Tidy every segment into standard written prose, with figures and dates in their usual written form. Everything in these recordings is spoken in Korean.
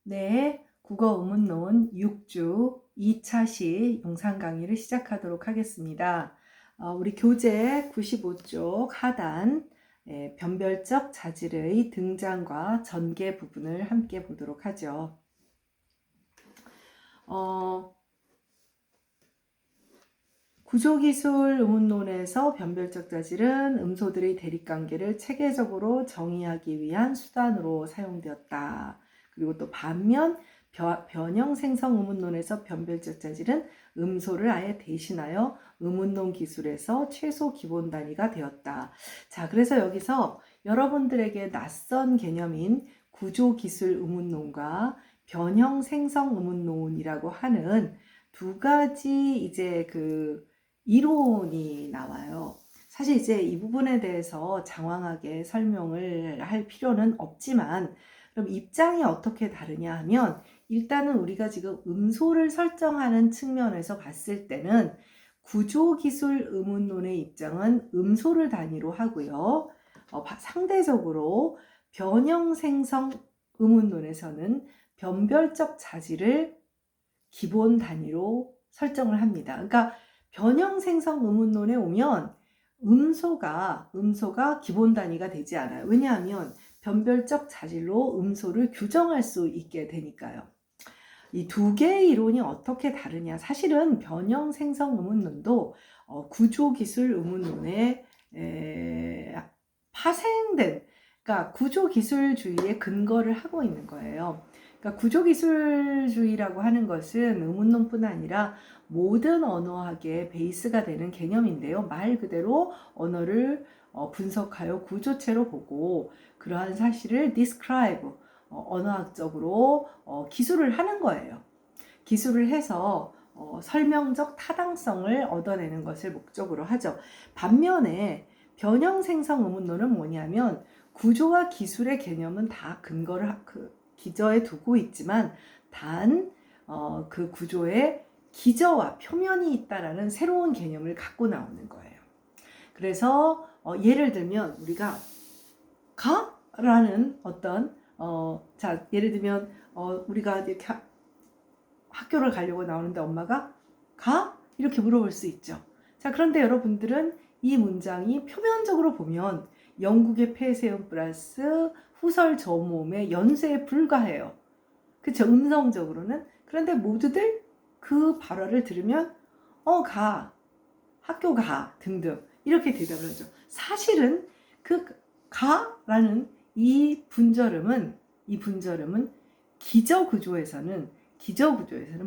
네, 국어 의문론 6주 2차 시 영상 강의를 시작하도록 하겠습니다. 우리 교재 95쪽 하단 변별적 자질의 등장과 전개 부분을 함께 보도록 하죠. 구조기술 의문론에서 변별적 자질은 음소들의 대립관계를 체계적으로 정의하기 위한 수단으로 사용되었다. 그리고 또 반면 변형생성 의문론에서 변별적 자질은 음소를 아예 대신하여 의문론 기술에서 최소 기본 단위가 되었다. 자, 그래서 여기서 여러분들에게 낯선 개념인 구조기술 의문론과 변형생성 의문론이라고 하는 두 가지 이제 이론이 나와요. 사실 이제 이 부분에 대해서 장황하게 설명을 할 필요는 없지만, 그럼 입장이 어떻게 다르냐 하면, 일단은 우리가 지금 음소를 설정하는 측면에서 봤을 때는 구조기술 의문론의 입장은 음소를 단위로 하고요. 상대적으로 변형생성 의문론에서는 변별적 자질을 기본 단위로 설정을 합니다. 그러니까 변형생성 의문론에 오면 음소가 기본 단위가 되지 않아요. 왜냐하면 변별적 자질로 음소를 규정할 수 있게 되니까요. 이 두 개의 이론이 어떻게 다르냐? 사실은 변형생성 의문론도 구조기술 의문론에 파생된, 그러니까 구조기술주의에 근거를 하고 있는 거예요. 그러니까 구조기술주의라고 하는 것은 의문론뿐 아니라 모든 언어학의 베이스가 되는 개념인데요. 말 그대로 언어를 분석하여 구조체로 보고 그러한 사실을 describe, 언어학적으로 기술을 하는 거예요. 기술을 해서 설명적 타당성을 얻어내는 것을 목적으로 하죠. 반면에 변형생성 의문론은 뭐냐면 구조와 기술의 개념은 다 근거를 기저에 두고 있지만 단 그 구조에 기저와 표면이 있다라는 새로운 개념을 갖고 나오는 거예요. 그래서 예를 들면 우리가 가라는 어떤 자 예를 들면 우리가 이렇게 학교를 가려고 나오는데 엄마가 가? 이렇게 물어볼 수 있죠. 자, 그런데 여러분들은 이 문장이 표면적으로 보면 영국의 폐쇄음 플러스 후설 저모음의 연쇄에 불과해요. 그쵸? 음성적으로는. 그런데 모두들 그 발화를 들으면 가, 학교 가 등등 이렇게 대답을 하죠. 사실은 그 가라는 이 분절음은 기저구조에서는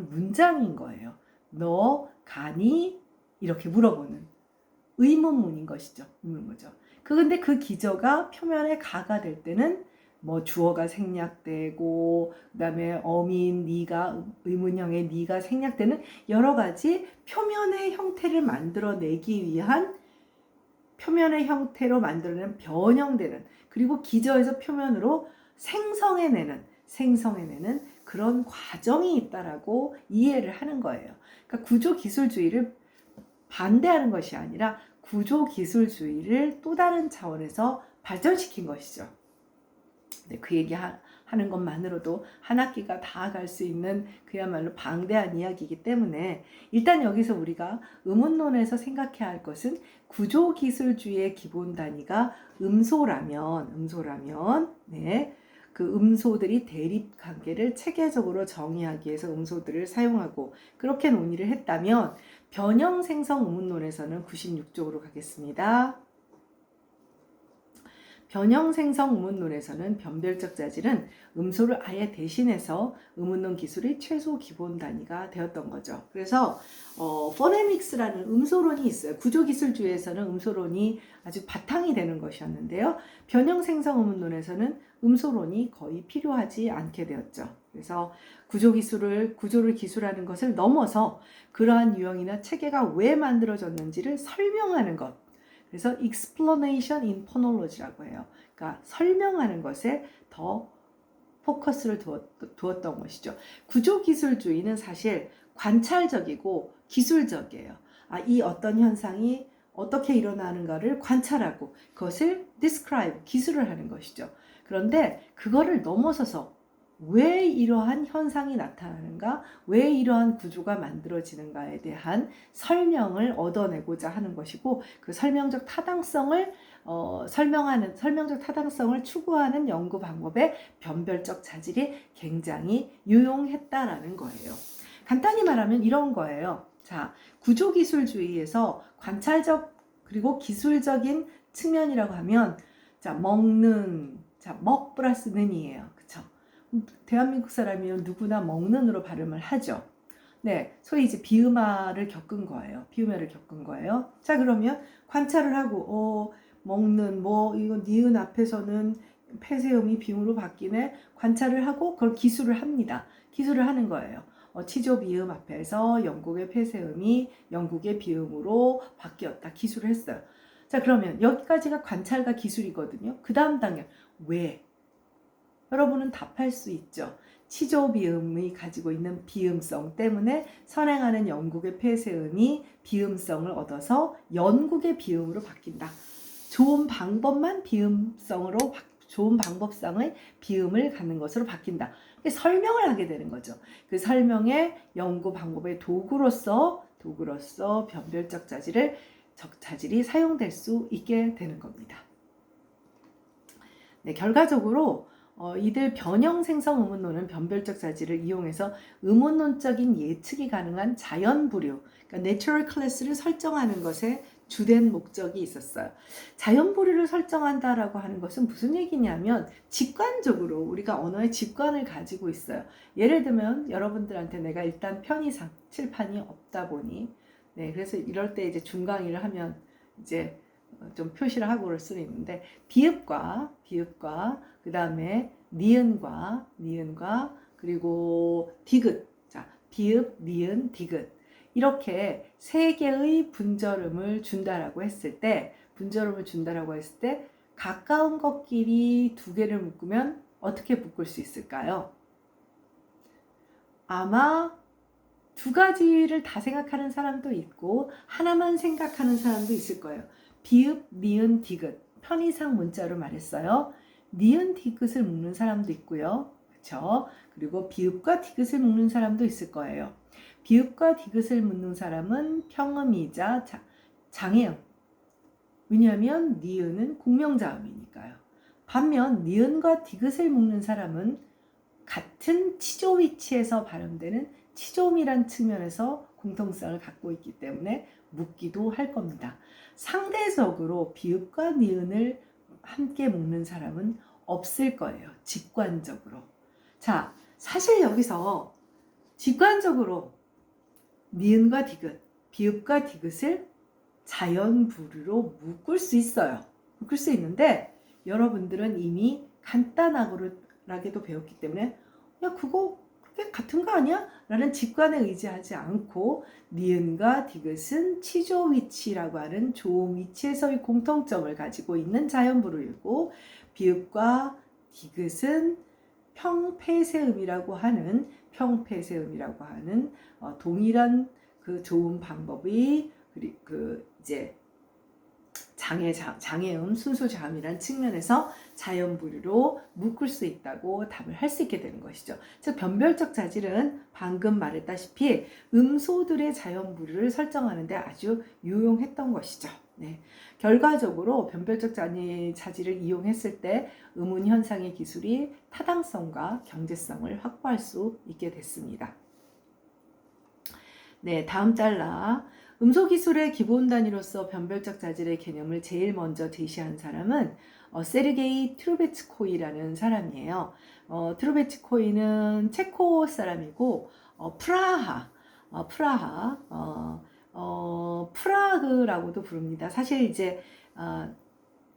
문장인 거예요. 너 가니? 이렇게 물어보는 의문문인 것이죠. 근데 그 기저가 표면에 가가 될 때는 뭐 주어가 생략되고 그다음에 어민 니가 의문형의 니가 생략되는 여러 가지 표면의 형태를 만들어내기 위한 표면의 형태로 만들어낸 변형되는 그리고 기저에서 표면으로 생성해내는 그런 과정이 있다라고 이해를 하는 거예요. 그러니까 구조기술주의를 반대하는 것이 아니라 구조기술주의를 또 다른 차원에서 발전시킨 것이죠. 네, 그 얘기 하는 것만으로도 한 학기가 다 갈 수 있는 그야말로 방대한 이야기이기 때문에 일단 여기서 우리가 의문론에서 생각해야 할 것은 구조기술주의의 기본 단위가 음소라면 네, 그 음소들이 대립 관계를 체계적으로 정의하기 위해서 음소들을 사용하고 그렇게 논의를 했다면 변형생성 의문론에서는 96쪽으로 가겠습니다. 변형생성 의문론에서는 변별적 자질은 음소를 아예 대신해서 의문론 기술의 최소 기본 단위가 되었던 거죠. 그래서 포네믹스라는 음소론이 있어요. 구조기술주의에서는 음소론이 아주 바탕이 되는 것이었는데요. 변형생성 의문론에서는 음소론이 거의 필요하지 않게 되었죠. 그래서 구조를 기술하는 것을 넘어서 그러한 유형이나 체계가 왜 만들어졌는지를 설명하는 것. 그래서 explanation in phonology라고 해요. 그러니까 설명하는 것에 더 포커스를 두었던 것이죠. 구조기술주의는 사실 관찰적이고 기술적이에요. 이 어떤 현상이 어떻게 일어나는가를 관찰하고 그것을 describe, 기술을 하는 것이죠. 그런데 그거를 넘어서서 왜 이러한 현상이 나타나는가, 왜 이러한 구조가 만들어지는가에 대한 설명을 얻어내고자 하는 것이고, 그 설명적 타당성을 설명적 타당성을 추구하는 연구 방법의 변별적 자질이 굉장히 유용했다라는 거예요. 간단히 말하면 이런 거예요. 자, 구조기술주의에서 관찰적 그리고 기술적인 측면이라고 하면, 자, 먹 플러스 는이에요. 그쵸? 대한민국 사람이면 누구나 먹는으로 발음을 하죠. 네, 소위 이제 비음화를 겪은 거예요. 비음화를 겪은 거예요. 자, 그러면 관찰을 하고, 먹는, 이거 니은 앞에서는 폐쇄음이 비음으로 바뀌네. 관찰을 하고 그걸 기술을 합니다. 기술을 하는 거예요. 치조 비음 앞에서 영국의 폐쇄음이 영국의 비음으로 바뀌었다. 기술을 했어요. 자, 그러면 여기까지가 관찰과 기술이거든요. 그 다음 단계, 왜? 여러분은 답할 수 있죠. 치조 비음이 가지고 있는 비음성 때문에 선행하는 영국의 폐쇄음이 비음성을 얻어서 영국의 비음으로 바뀐다. 좋은 방법만 좋은 방법상의 비음을 갖는 것으로 바뀐다. 설명을 하게 되는 거죠. 그 설명의 연구 방법의 도구로서 변별적 자질이 사용될 수 있게 되는 겁니다. 네, 결과적으로 이들 변형 생성 의문론은 변별적 자질을 이용해서 의문론적인 예측이 가능한 자연 부류, 그러니까 내추럴 클래스를 설정하는 것에 주된 목적이 있었어요. 자연 부류를 설정한다라고 하는 것은 무슨 얘기냐면 직관적으로 우리가 언어의 직관을 가지고 있어요. 예를 들면 여러분들한테 내가 일단 편의상 칠판이 없다 보니, 네, 그래서 이럴 때 이제 중강의를 하면 이제 좀 표시를 하고 그럴 수는 있는데, 비읍과 그 다음에 니은과 그리고 디귿, 자, 비읍, 니은, 디귿, 이렇게 세 개의 분절음을 준다라고 했을 때 가까운 것끼리 두 개를 묶으면 어떻게 묶을 수 있을까요? 아마 두 가지를 다 생각하는 사람도 있고 하나만 생각하는 사람도 있을 거예요. 비읍, 니은, 디귿, 편의상 문자로 말했어요. 니은, 디귿을 묶는 사람도 있고요. 그렇죠? 그리고 비읍과 디귿을 묶는 사람도 있을 거예요. 비읍과 디귿을 묶는 사람은 평음이자 장애음. 왜냐하면 니은은 공명자음이니까요. 반면 니은과 디귿을 묶는 사람은 같은 치조 위치에서 발음되는 치조음이란 측면에서 공통성을 갖고 있기 때문에 묶기도 할 겁니다. 상대적으로 비읍과 니은을 함께 묶는 사람은 없을 거예요. 직관적으로. 자, 사실 여기서 직관적으로 니은과 디귿, 비읍과 디귿을 자연 부류로 묶을 수 있어요. 묶을 수 있는데 여러분들은 이미 간단하게도 배웠기 때문에 야, 그거 그게 같은 거 아니야? 라는 직관에 의지하지 않고 니은과 디귿은 치조 위치라고 하는 조음 위치에서의 공통점을 가지고 있는 자연부류이고, 비읍과 디귿은 평폐쇄음이라고 하는 동일한 그 조음 방법이 이제 장애음, 순수자음이란 측면에서 자연부류로 묶을 수 있다고 답을 할 수 있게 되는 것이죠. 즉 변별적 자질은 방금 말했다시피 음소들의 자연부류를 설정하는 데 아주 유용했던 것이죠. 네. 결과적으로 변별적 자질을 이용했을 때 의문 현상의 기술이 타당성과 경제성을 확보할 수 있게 됐습니다. 네, 다음 달라. 음소기술의 기본 단위로서 변별적 자질의 개념을 제일 먼저 제시한 사람은 세르게이 트루베츠코이라는 사람이에요. 트루베츠코이는 체코 사람이고 프라그라고도 부릅니다. 사실 이제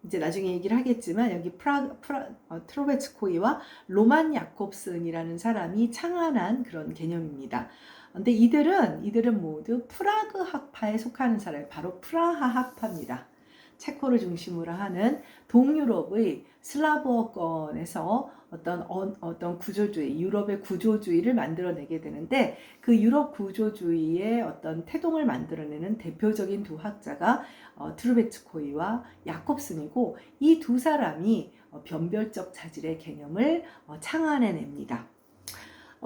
나중에 얘기를 하겠지만 여기 트루베츠코이와 로만 야콥슨이라는 사람이 창안한 그런 개념입니다. 근데 이들은 모두 프라그 학파에 속하는 사람이에요. 바로 프라하 학파입니다. 체코를 중심으로 하는 동유럽의 슬라브어권에서 어떤 구조주의, 유럽의 구조주의를 만들어내게 되는데, 그 유럽 구조주의의 어떤 태동을 만들어내는 대표적인 두 학자가 트루베츠코이와 야콥슨이고, 이 두 사람이 변별적 자질의 개념을 창안해냅니다.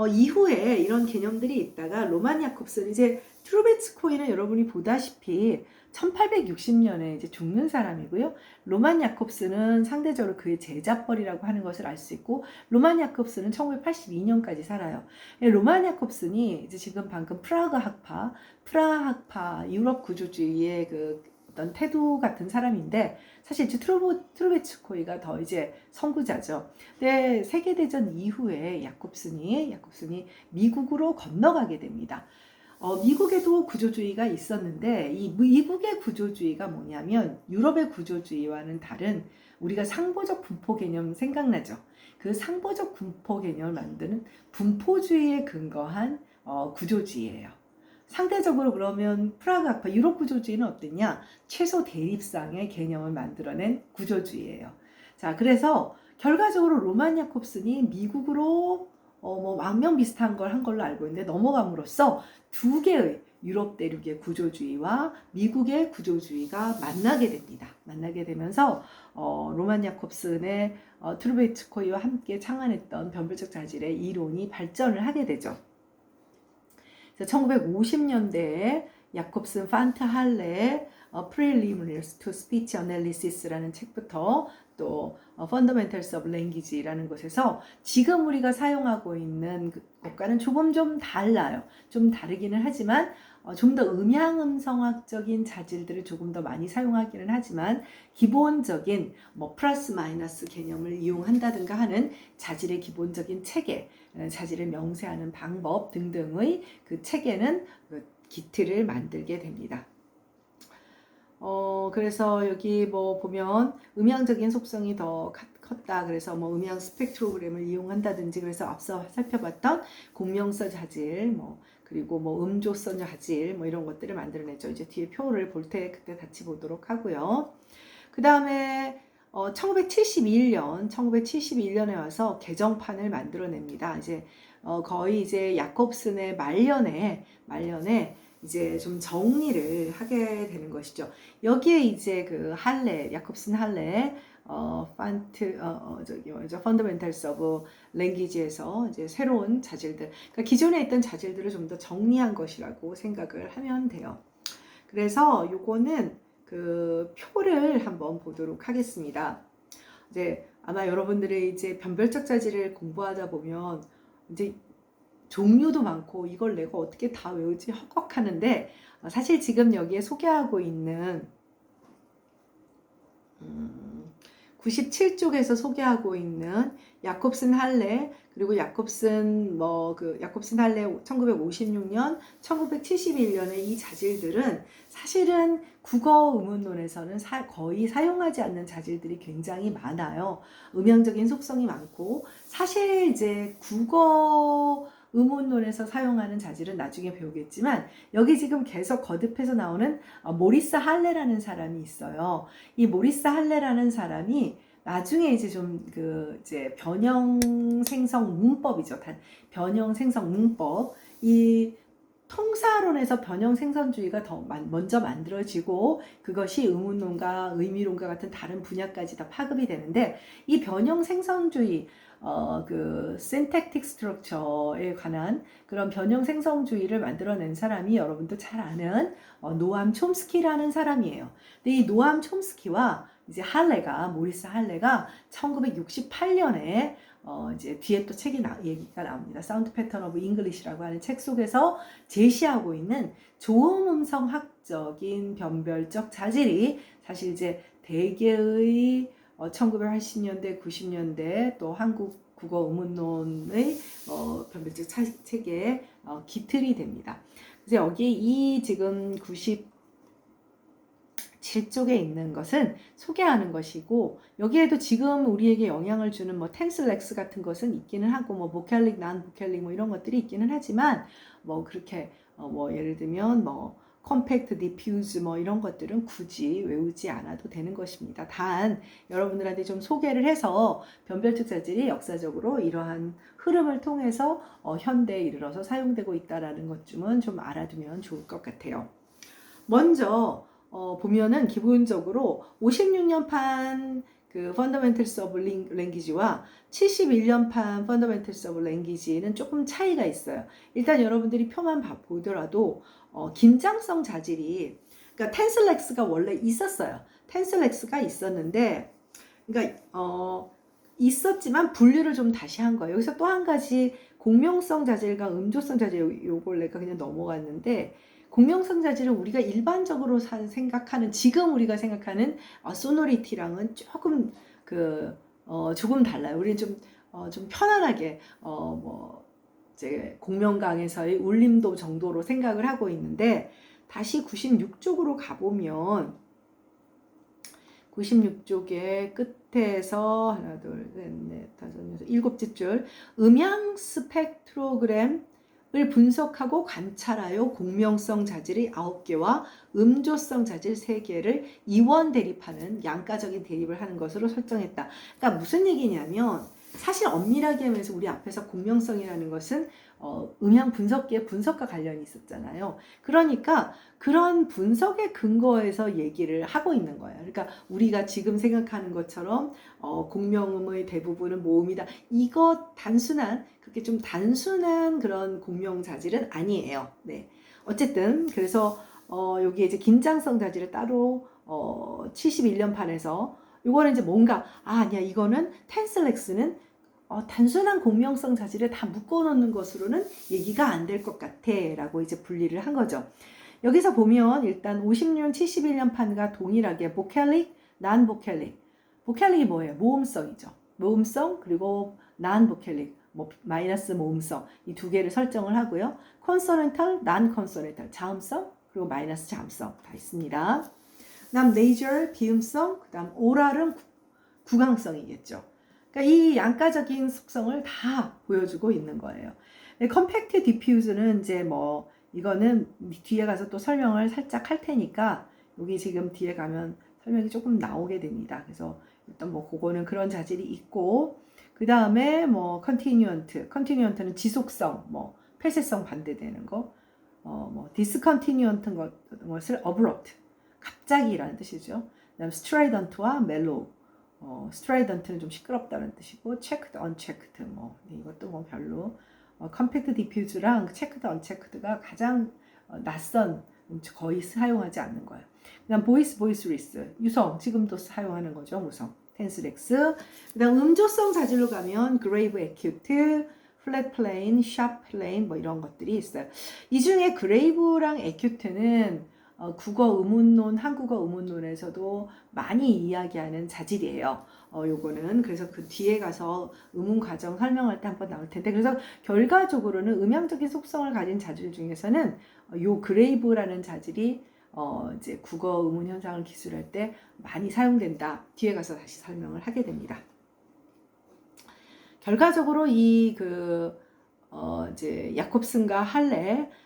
이후에 이런 개념들이 있다가 로만 야콥스는 이제 트루베츠코이는 여러분이 보다시피 1860년에 이제 죽는 사람이고요. 로만 야콥스는 상대적으로 그의 제자뻘이라고 하는 것을 알 수 있고, 로만 야콥스는 1982년까지 살아요. 로만 야콥슨이 이제 지금 방금 프라하 학파, 유럽 구조주의의 그 어떤 태도 같은 사람인데, 사실 이제 트루베츠코이가 더 이제 선구자죠. 근데 세계대전 이후에 야콥슨이 미국으로 건너가게 됩니다. 미국에도 구조주의가 있었는데, 이 미국의 구조주의가 뭐냐면 유럽의 구조주의와는 다른, 우리가 상보적 분포 개념 생각나죠? 그 상보적 분포 개념을 만드는 분포주의에 근거한 구조주의예요. 상대적으로 그러면 프라하 학파, 유럽 구조주의는 어땠냐? 최소 대립상의 개념을 만들어낸 구조주의예요. 자, 그래서 결과적으로 로만 야콥슨이 미국으로 뭐 망명 비슷한 걸 한 걸로 알고 있는데, 넘어감으로써 두 개의 유럽 대륙의 구조주의와 미국의 구조주의가 만나게 됩니다. 만나게 되면서 로만 야콥슨의 트루베츠코이와 함께 창안했던 변별적 자질의 이론이 발전을 하게 되죠. 1950년대에 야콥슨, 판트 할레의 Preliminaries to Speech Analysis라는 책부터 또 Fundamentals of Language라는 것에서 지금 우리가 사용하고 있는 것과는 조금 좀 달라요. 좀 다르기는 하지만 좀 더 음향음성학적인 자질들을 조금 더 많이 사용하기는 하지만, 기본적인 뭐 플러스 마이너스 개념을 이용한다든가 하는 자질의 기본적인 체계, 자질을 명세하는 방법 등등의 그 체계는 기틀을 만들게 됩니다. 그래서 여기 뭐 보면 음향적인 속성이 더 컸다. 그래서 뭐 음향 스펙트로그램을 이용한다든지, 그래서 앞서 살펴봤던 공명서 자질, 그리고 음조서 자질, 이런 것들을 만들어냈죠. 이제 뒤에 표를 볼 때 그때 같이 보도록 하고요. 그 다음에 1971년에 와서 개정판을 만들어냅니다. 이제 거의 이제 야콥슨의 말년에 이제 좀 정리를 하게 되는 것이죠. 여기에 이제 그 야콥슨 할레, Fundamentals of Language에서 이제 새로운 자질들, 그러니까 기존에 있던 자질들을 좀 더 정리한 것이라고 생각을 하면 돼요. 그래서 요거는 그 표를 한번 보도록 하겠습니다. 이제 아마 여러분들이 이제 변별적 자질을 공부하다 보면 이제 종류도 많고 이걸 내가 어떻게 다 외우지 헉헉하는데, 사실 지금 여기에 소개하고 있는 97쪽에서 소개하고 있는 야콥슨 할레, 그리고 야콥슨 할레 1956년, 1971년의 이 자질들은 사실은 국어 의문론에서는 거의 사용하지 않는 자질들이 굉장히 많아요. 음향적인 속성이 많고, 사실 이제 국어 의문론에서 사용하는 자질은 나중에 배우겠지만, 여기 지금 계속 거듭해서 나오는 모리스 할레라는 사람이 있어요. 이 모리스 할레라는 사람이 나중에 이제 좀 이제 변형 생성 문법이죠. 변형 생성 문법. 이 통사론에서 변형 생성주의가 더 먼저 만들어지고, 그것이 의문론과 의미론과 같은 다른 분야까지 다 파급이 되는데, 이 변형 생성주의, 그 synthetic structure에 관한 그런 변형 생성주의를 만들어낸 사람이 여러분도 잘 아는 노암 촘스키라는 사람이에요. 근데 이 노암 촘스키와 이제 모리스 할레가 1968년에 이제 뒤에 또 얘기가 나옵니다. 사운드 패턴 오브 잉글리시라고 하는 책 속에서 제시하고 있는 조음음성학적인 변별적 자질이, 사실 이제 대개의 1980년대, 90년대 또 한국 국어 의문론의 변별적 체계의 기틀이 됩니다. 그래서 여기 이 지금 97쪽에 있는 것은 소개하는 것이고, 여기에도 지금 우리에게 영향을 주는 텐스 렉스 같은 것은 있기는 하고, 보켈릭, 난 보켈릭 이런 것들이 있기는 하지만, 그렇게 예를 들면 컴팩트, 디퓨즈 이런 것들은 굳이 외우지 않아도 되는 것입니다. 단 여러분들한테 좀 소개를 해서 변별적 자질이 역사적으로 이러한 흐름을 통해서 현대에 이르러서 사용되고 있다라는 것쯤은 좀 알아두면 좋을 것 같아요. 먼저 보면은 기본적으로 56년판 그 Fundamentals of Language와 71년판 Fundamentals of Language는 조금 차이가 있어요. 일단 여러분들이 표만 보더라도 긴장성 자질이, 그러니까 텐슬렉스가 원래 있었어요. 텐슬렉스가 있었는데, 그러니까 있었지만 분류를 좀 다시 한 거예요. 여기서 또 한 가지 공명성 자질과 음조성 자질, 요걸 내가 그냥 넘어갔는데, 공명성 자질은 우리가 일반적으로 생각하는, 지금 우리가 생각하는 소노리티랑은 조금 조금 달라요. 우리는 좀 편안하게 뭐 이제 공명강에서의 울림도 정도로 생각을 하고 있는데, 다시 96쪽으로 가보면 96쪽의 끝에서 하나, 둘, 셋, 넷, 다섯, 여섯, 일곱째 줄, 음향 스펙트로그램을 분석하고 관찰하여 공명성 자질이 9개와 음조성 자질 3개를 이원 대립하는 양가적인 대립을 하는 것으로 설정했다. 그러니까 무슨 얘기냐면, 사실 엄밀하게 하면서 우리 앞에서 공명성이라는 것은 음향 분석기의 분석과 관련이 있었잖아요. 그러니까 그런 분석의 근거에서 얘기를 하고 있는 거예요. 그러니까 우리가 지금 생각하는 것처럼 공명음의 대부분은 모음이다. 이거 그렇게 좀 단순한 그런 공명 자질은 아니에요. 네. 어쨌든 그래서 여기 이제 긴장성 자질을 따로 71년 판에서, 이거는 이제 뭔가 아니야, 이거는 텐슬렉스는 단순한 공명성 자질을 다 묶어놓는 것으로는 얘기가 안 될 것 같아 라고 이제 분리를 한 거죠. 여기서 보면 일단 50년, 71년 판과 동일하게 보캘릭, 난 보캘릭. 보캘릭이 뭐예요? 모음성이죠. 모음성, 그리고 난 보캘릭, 마이너스 모음성, 이 두 개를 설정을 하고요. 콘소넌탈, 난 콘소넌탈, 자음성, 그리고 마이너스 자음성 다 있습니다. 그 다음 네이저, 비음성, 그 다음 오랄은 구강성이겠죠. 그러니까 이 양가적인 속성을 다 보여주고 있는 거예요. 컴팩트 디퓨즈는 이제 이거는 뒤에 가서 또 설명을 살짝 할 테니까, 여기 지금 뒤에 가면 설명이 조금 나오게 됩니다. 그래서 일단 그거는 그런 자질이 있고, 그 다음에 컨티뉴언트는 지속성, 폐쇄성 반대되는 거, 디스컨티뉴언트 것을 abrupt, 갑자기라는 뜻이죠. 그다음 스트라이던트와 멜로우. 스트라이던트는 좀 시끄럽다는 뜻이고, 체크드, 언체크드, 이것도 별로. 컴팩트 디퓨즈랑 체크드, 언체크드가 가장 낯선, 거의 사용하지 않는 거예요. 그다음 보이스리스, 유성, 지금도 사용하는 거죠, 무성. 텐스렉스. 그다음 음조성 자질로 가면 그레이브, 에큐트, 플랫 플레인, 샵 플레인, 이런 것들이 있어요. 이 중에 그레이브랑 에큐트는 국어 의문론, 한국어 의문론에서도 많이 이야기하는 자질이에요. 요거는 그래서 그 뒤에 가서 의문 과정 설명할 때 한번 나올 텐데, 그래서 결과적으로는 음향적인 속성을 가진 자질 중에서는 요 그레이브라는 자질이 이제 국어 의문 현상을 기술할 때 많이 사용된다. 뒤에 가서 다시 설명을 하게 됩니다. 결과적으로 이제 야콥슨과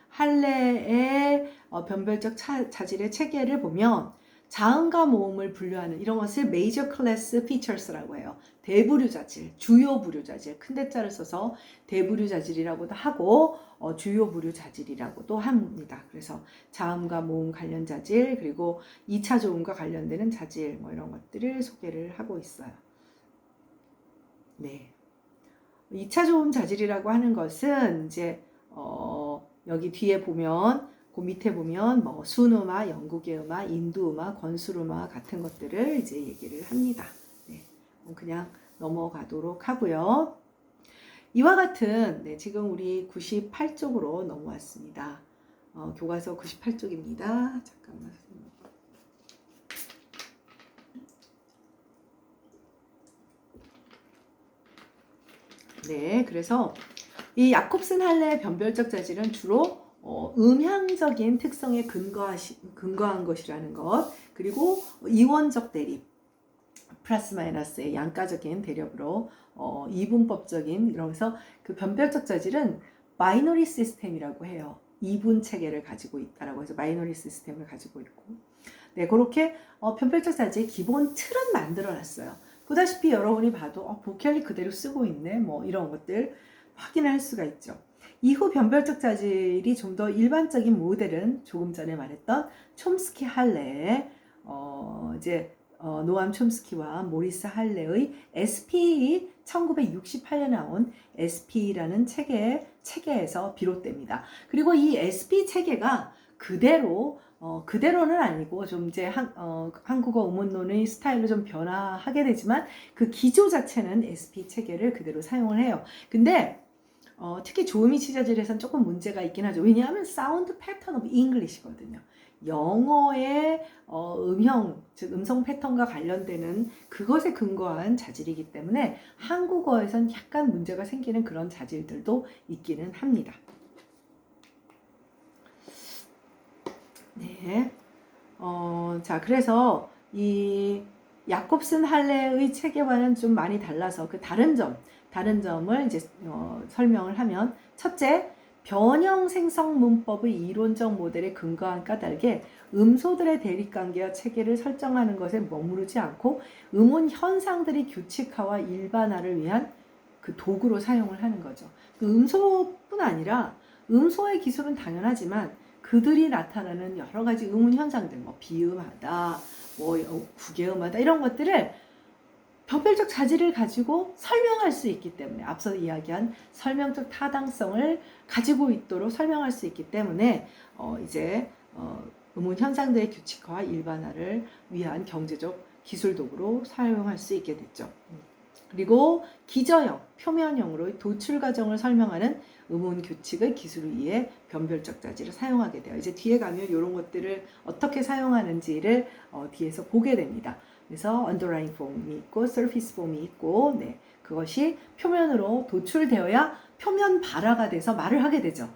할레의 변별적 자질의 체계를 보면, 자음과 모음을 분류하는 이런 것을 메이저 클래스 피처스라고 해요. 대부류 자질, 주요 부류 자질, 큰 대자를 써서 대부류 자질이라고도 하고 주요 부류 자질이라고도 합니다. 그래서 자음과 모음 관련 자질, 그리고 2차 조음과 관련되는 자질, 이런 것들을 소개를 하고 있어요. 네. 2차 조음 자질이라고 하는 것은 이제 여기 뒤에 보면, 그 밑에 보면 순음화, 영국의 음화, 인도 음화, 건술 음화 같은 것들을 이제 얘기를 합니다. 네. 그냥 넘어가도록 하고요. 이와 같은, 지금 우리 98쪽으로 넘어왔습니다. 교과서 98쪽입니다. 잠깐만. 네, 그래서 이 야콥슨 할레의 변별적 자질은 주로 음향적인 특성에 근거한 것이라는 것, 그리고 이원적 대립, 플러스 마이너스의 양가적인 대립으로 이분법적인, 이러면서 그 변별적 자질은 바이너리 시스템이라고 해요. 이분 체계를 가지고 있다라고 해서 바이너리 시스템을 가지고 있고, 네, 그렇게 변별적 자질의 기본 틀은 만들어놨어요. 보다시피 여러분이 봐도 보켈리 그대로 쓰고 있네, 이런 것들 확인할 수가 있죠. 이후 변별적 자질이 좀 더 일반적인 모델은 조금 전에 말했던 촘스키 할레의 이제 노암 촘스키와 모리스 할레의 SP 1968년에 나온 SP라는 체계에서 비롯됩니다. 그리고 이 SP 체계가 그대로는 아니고 좀 이제 한국어 의문론의 스타일로 좀 변화하게 되지만 그 기조 자체는 SP 체계를 그대로 사용을 해요. 근데 특히 조음이 치자질에서는 조금 문제가 있긴 하죠. 왜냐하면 사운드 패턴 오브 잉글리시거든요. 영어의 음형, 즉 음성 패턴과 관련되는 그것에 근거한 자질이기 때문에 한국어에선 약간 문제가 생기는 그런 자질들도 있기는 합니다. 네. 자, 그래서 이 야콥슨 할레의 체계와는 좀 많이 달라서 그 다른 점을 이제 설명을 하면, 첫째, 변형 생성 문법의 이론적 모델에 근거한 까닭에 음소들의 대립관계와 체계를 설정하는 것에 머무르지 않고 음운 현상들이 규칙화와 일반화를 위한 그 도구로 사용을 하는 거죠. 그 음소뿐 아니라 음소의 기술은 당연하지만 그들이 나타나는 여러 가지 음운 현상들, 뭐 비음하다, 뭐 구개음하다, 이런 것들을 변별적 자질을 가지고 설명할 수 있기 때문에, 앞서 이야기한 설명적 타당성을 가지고 있도록 설명할 수 있기 때문에 이제 음운 현상들의 규칙화와 일반화를 위한 경제적 기술 도구로 사용할 수 있게 됐죠. 그리고 기저형, 표면형으로 도출 과정을 설명하는 음운 규칙의 기술을 위해 변별적 자질을 사용하게 돼요. 이제 뒤에 가면 이런 것들을 어떻게 사용하는지를 뒤에서 보게 됩니다. 그래서 underlying 폼이 있고 surface 폼이 있고, 네, 그것이 표면으로 도출되어야 표면 발화가 돼서 말을 하게 되죠.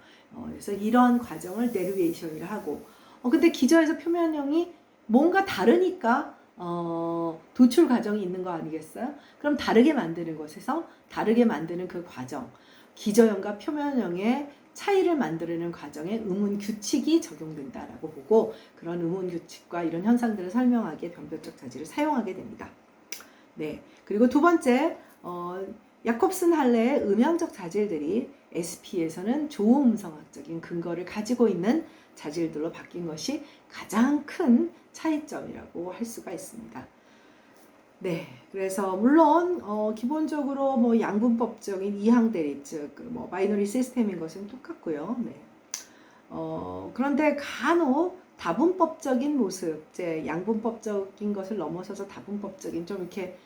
그래서 이런 과정을 데리베이션이라 하고, 근데 기저에서 표면형이 뭔가 다르니까 도출 과정이 있는 거 아니겠어요? 그럼 다르게 만드는 것에서 다르게 만드는 그 과정, 기저형과 표면형의 차이를 만들어내는 과정에 음운 규칙이 적용된다라고 보고, 그런 음운 규칙과 이런 현상들을 설명하기에 변별적 자질을 사용하게 됩니다. 네, 그리고 두 번째, 야콥슨 할레의 음향적 자질들이 SP에서는 조음성학적인 근거를 가지고 있는 자질들로 바뀐 것이 가장 큰 차이점이라고 할 수가 있습니다. 네, 그래서 물론 기본적으로 뭐 양분법적인 이항 대립, 즉 뭐 바이너리 시스템인 것은 똑같고요. 네. 그런데 간혹 다분법적인 모습, 이제 양분법적인 것을 넘어서서 다분법적인 좀 이렇게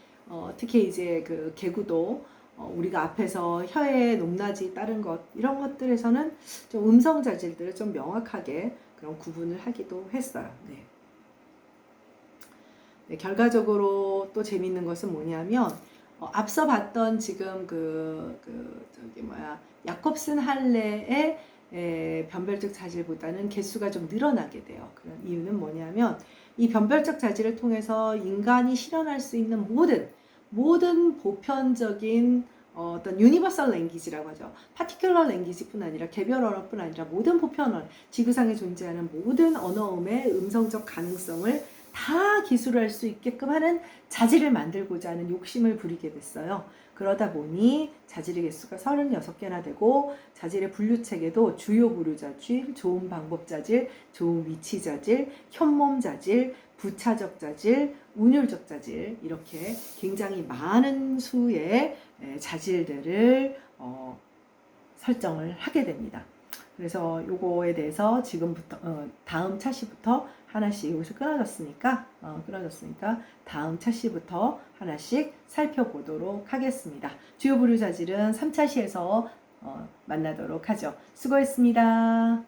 특히 이제 그 개구도 우리가 앞에서 혀의 높낮이 따른 것, 이런 것들에서는 좀 음성 자질들을 좀 명확하게 그런 구분을 하기도 했어요. 네. 네, 결과적으로 또 재밌는 것은 뭐냐면 앞서 봤던 지금 야콥슨 할레의 변별적 자질보다는 개수가 좀 늘어나게 돼요. 그런 이유는 뭐냐면 이 변별적 자질을 통해서 인간이 실현할 수 있는 모든 보편적인 어떤 유니버설 랭귀지라고 하죠. 파티큘러 랭귀지뿐 아니라 개별 언어뿐 아니라 모든 보편 언어, 지구상에 존재하는 모든 언어음의 음성적 가능성을 다 기술할 수 있게끔 하는 자질을 만들고자 하는 욕심을 부리게 됐어요. 그러다 보니 자질의 개수가 36개나 되고, 자질의 분류 체계도 주요 부류 자질, 좋은 방법 자질, 좋은 위치 자질, 현몸 자질, 부차적 자질, 운율적 자질, 이렇게 굉장히 많은 수의 자질들을 설정을 하게 됩니다. 그래서 요거에 대해서 지금부터 다음 차시부터 하나씩, 여기서 끊어졌으니까 다음 차시부터 하나씩 살펴보도록 하겠습니다. 주요 부류 자질은 3차시에서 만나도록 하죠. 수고했습니다.